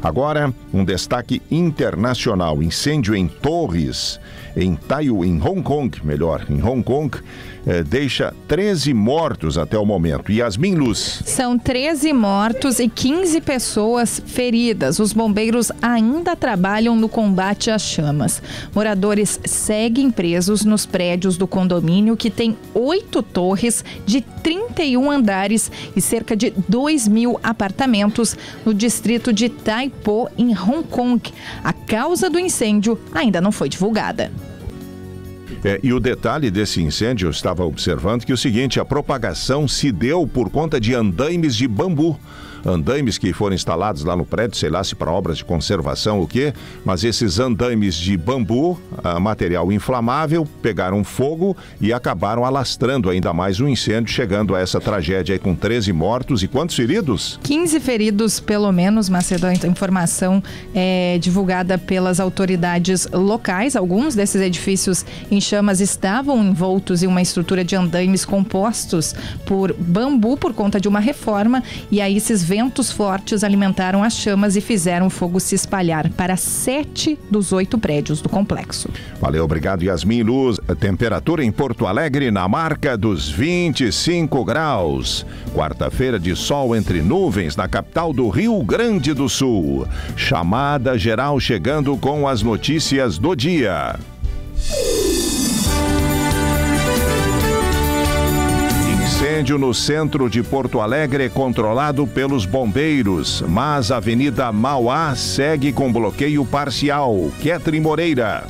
Agora, um destaque internacional. Incêndio em torres, em Hong Kong, deixa 13 mortos até o momento. Yasmin Luz. São 13 mortos e 15 pessoas feridas. Os bombeiros ainda trabalham no combate às chamas. Moradores seguem presos nos prédios do condomínio, que tem 8 torres de 31 andares e cerca de 2.000 apartamentos no distrito de Tai Po, em Hong Kong. A causa do incêndio ainda não foi divulgada. E o detalhe desse incêndio, eu estava observando que o seguinte: a propagação se deu por conta de andaimes de bambu. Andaimes que foram instalados lá no prédio, sei lá se para obras de conservação ou o quê, mas esses andaimes de bambu, material inflamável, pegaram fogo e acabaram alastrando ainda mais o incêndio, chegando a essa tragédia aí com 13 mortos e quantos feridos? 15 feridos, pelo menos, Macedo. A informação é divulgada pelas autoridades locais. Alguns desses edifícios em chamas estavam envoltos em uma estrutura de andaimes compostos por bambu por conta de uma reforma, e aí esses ventos fortes alimentaram as chamas e fizeram o fogo se espalhar para 7 dos 8 prédios do complexo. Valeu, obrigado, Yasmin Luz. A temperatura em Porto Alegre na marca dos 25 graus. Quarta-feira de sol entre nuvens na capital do Rio Grande do Sul. Chamada geral chegando com as notícias do dia. Incêndio no centro de Porto Alegre é controlado pelos bombeiros, mas a Avenida Mauá segue com bloqueio parcial. Ketrin Moreira.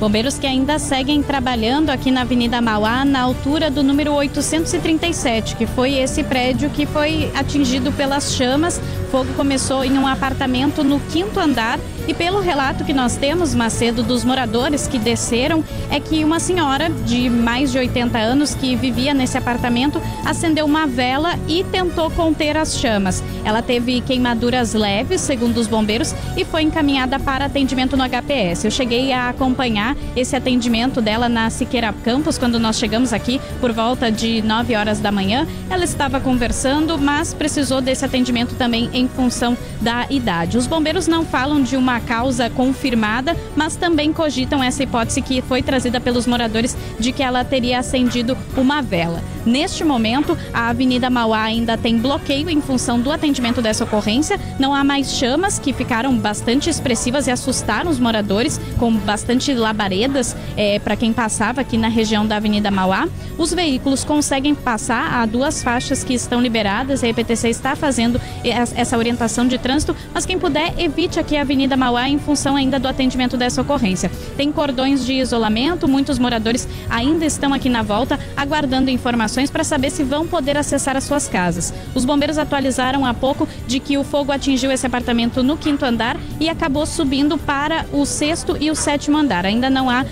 Bombeiros que ainda seguem trabalhando aqui na Avenida Mauá, na altura do número 837, que foi esse prédio que foi atingido pelas chamas. O fogo começou em um apartamento no 5º andar e pelo relato que nós temos, Macedo, dos moradores que desceram, é que uma senhora de mais de 80 anos que vivia nesse apartamento acendeu uma vela e tentou conter as chamas. Ela teve queimaduras leves, segundo os bombeiros, e foi encaminhada para atendimento no HPS. Eu cheguei a acompanhar esse atendimento dela na Siqueira Campos, quando nós chegamos aqui por volta de 9 horas da manhã. Ela estava conversando, mas precisou desse atendimento também em função da idade. Os bombeiros não falam de uma causa confirmada, mas também cogitam essa hipótese que foi trazida pelos moradores de que ela teria acendido uma vela. Neste momento, a Avenida Mauá ainda tem bloqueio em função do atendimento dessa ocorrência. Não há mais chamas, que ficaram bastante expressivas e assustaram os moradores, com bastante labaredas para quem passava aqui na região da Avenida Mauá. Os veículos conseguem passar a 2 faixas que estão liberadas. A EPTC está fazendo essa orientação de trânsito, mas quem puder, evite aqui a Avenida Mauá em função ainda do atendimento dessa ocorrência. Tem cordões de isolamento, muitos moradores ainda estão aqui na volta aguardando informações para saber se vão poder acessar as suas casas. Os bombeiros atualizaram há pouco de que o fogo atingiu esse apartamento no 5º andar e acabou subindo para o 6º e o 7º andar. Ainda não há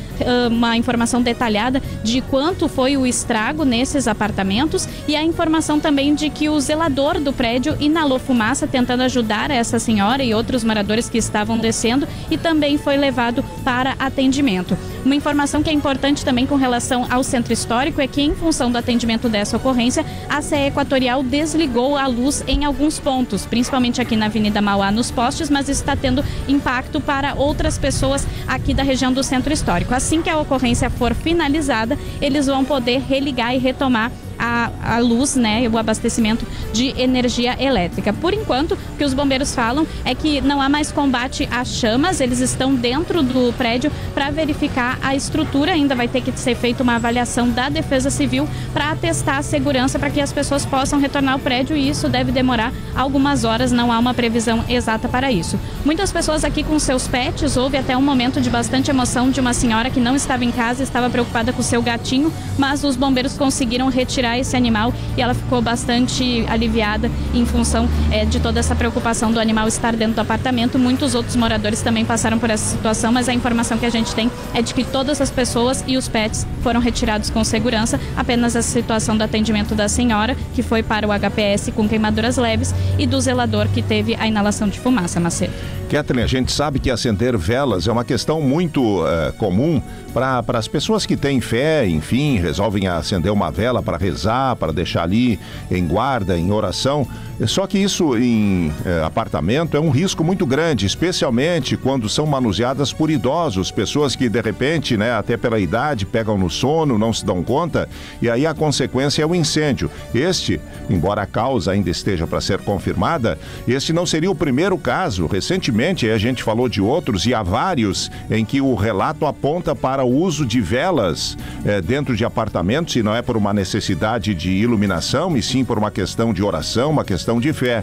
uma informação detalhada de quanto foi o estrago nesses apartamentos, e a informação também de que o zelador do prédio inalou fumaça tentando ajudar essa senhora e outros moradores que estavam descendo, e também foi levado para atendimento. Uma informação que é importante também com relação ao centro histórico é que, em função do atendimento dessa ocorrência, a CE Equatorial desligou a luz em alguns pontos, principalmente aqui na Avenida Mauá, nos postes, mas está tendo impacto para outras pessoas aqui da região do centro histórico. Assim que a ocorrência for finalizada, eles vão poder religar e retomar a luz, né, o abastecimento de energia elétrica. Por enquanto, o que os bombeiros falam é que não há mais combate às chamas. Eles estão dentro do prédio para verificar a estrutura. Ainda vai ter que ser feita uma avaliação da Defesa Civil para atestar a segurança para que as pessoas possam retornar ao prédio, e isso deve demorar algumas horas. Não há uma previsão exata para isso. Muitas pessoas aqui com seus pets. Houve até um momento de bastante emoção de uma senhora que não estava em casa, estava preocupada com o seu gatinho, mas os bombeiros conseguiram retirar esse animal e ela ficou bastante aliviada em função de toda essa preocupação do animal estar dentro do apartamento. Muitos outros moradores também passaram por essa situação, mas a informação que a gente tem é de que todas as pessoas e os pets foram retirados com segurança. Apenas essa situação do atendimento da senhora, que foi para o HPS com queimaduras leves, e do zelador, que teve a inalação de fumaça, Macedo. Ketrin, a gente sabe que acender velas é uma questão muito comum para as pessoas que têm fé, enfim, resolvem acender uma vela para rezar rezar, para deixar ali em guarda, em oração. Só que isso em apartamento é um risco muito grande, especialmente quando são manuseadas por idosos, pessoas que de repente, né, até pela idade, pegam no sono, não se dão conta, e aí a consequência é o incêndio. Este, embora a causa ainda esteja para ser confirmada, este não seria o primeiro caso. Recentemente a gente falou de outros e há vários em que o relato aponta para o uso de velas dentro de apartamentos, e não é por uma necessidade de iluminação, e sim por uma questão de oração, uma questão de fé.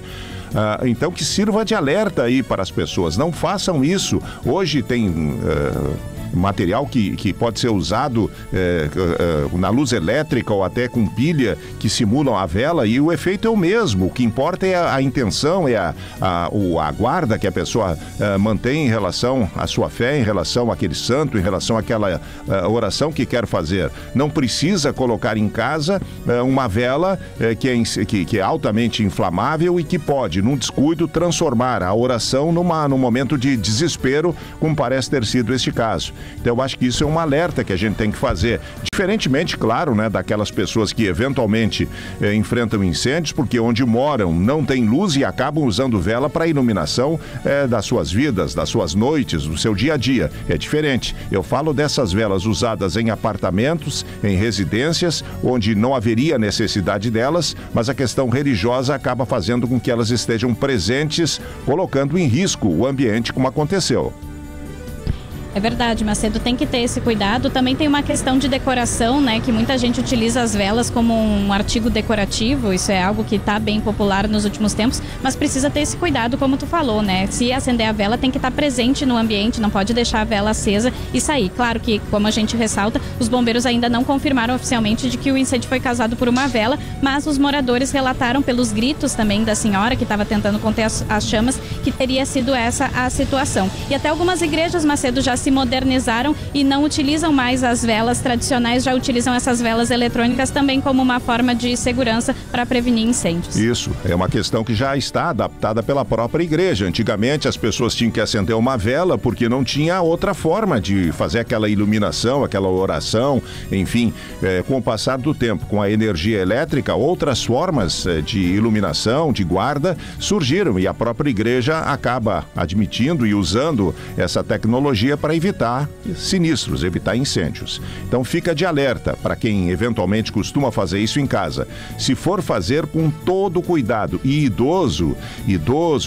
Então que sirva de alerta aí para as pessoas, não façam isso. Hoje tem material que pode ser usado na luz elétrica ou até com pilha que simulam a vela, e o efeito é o mesmo. O que importa é a intenção, é a guarda que a pessoa mantém em relação à sua fé, em relação àquele santo, em relação àquela oração que quer fazer. Não precisa colocar em casa uma vela que é altamente inflamável e que pode, num descuido, transformar a oração num momento de desespero, como parece ter sido este caso. Então eu acho que isso é um alerta que a gente tem que fazer. Diferentemente, claro, né, daquelas pessoas que eventualmente enfrentam incêndios, porque onde moram não tem luz e acabam usando vela para iluminação das suas vidas, das suas noites, do seu dia a dia. É diferente. Eu falo dessas velas usadas em apartamentos, em residências, onde não haveria necessidade delas, mas a questão religiosa acaba fazendo com que elas estejam presentes, colocando em risco o ambiente, como aconteceu. É verdade, Macedo, tem que ter esse cuidado. Também tem uma questão de decoração, né? Que muita gente utiliza as velas como um artigo decorativo. Isso é algo que está bem popular nos últimos tempos, mas precisa ter esse cuidado, como tu falou, né? Se acender a vela, tem que estar presente no ambiente, não pode deixar a vela acesa e sair. Claro que, como a gente ressalta, os bombeiros ainda não confirmaram oficialmente de que o incêndio foi causado por uma vela, mas os moradores relataram pelos gritos também da senhora que estava tentando conter as chamas, que teria sido essa a situação. E até algumas igrejas, Macedo, já se modernizaram e não utilizam mais as velas tradicionais, já utilizam essas velas eletrônicas também como uma forma de segurança para prevenir incêndios. Isso, é uma questão que já está adaptada pela própria igreja. Antigamente as pessoas tinham que acender uma vela porque não tinha outra forma de fazer aquela iluminação, aquela oração, enfim. Com o passar do tempo, com a energia elétrica, outras formas de iluminação, de guarda, surgiram, e a própria igreja acaba admitindo e usando essa tecnologia para evitar sinistros, evitar incêndios. Então fica de alerta para quem eventualmente costuma fazer isso em casa. Se for fazer, com todo cuidado. E idoso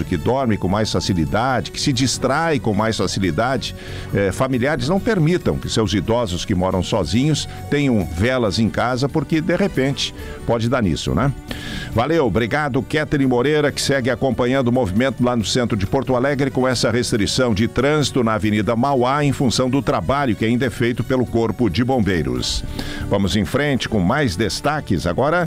que dorme com mais facilidade, que se distrai com mais facilidade, familiares não permitam que seus idosos que moram sozinhos tenham velas em casa, porque de repente pode dar nisso, né? Valeu, obrigado, Ketri Moreira, que segue acompanhando o movimento lá no centro de Porto Alegre com essa restrição de trânsito na Avenida Mauá em função do trabalho que ainda é feito pelo Corpo de Bombeiros. Vamos em frente com mais destaques agora.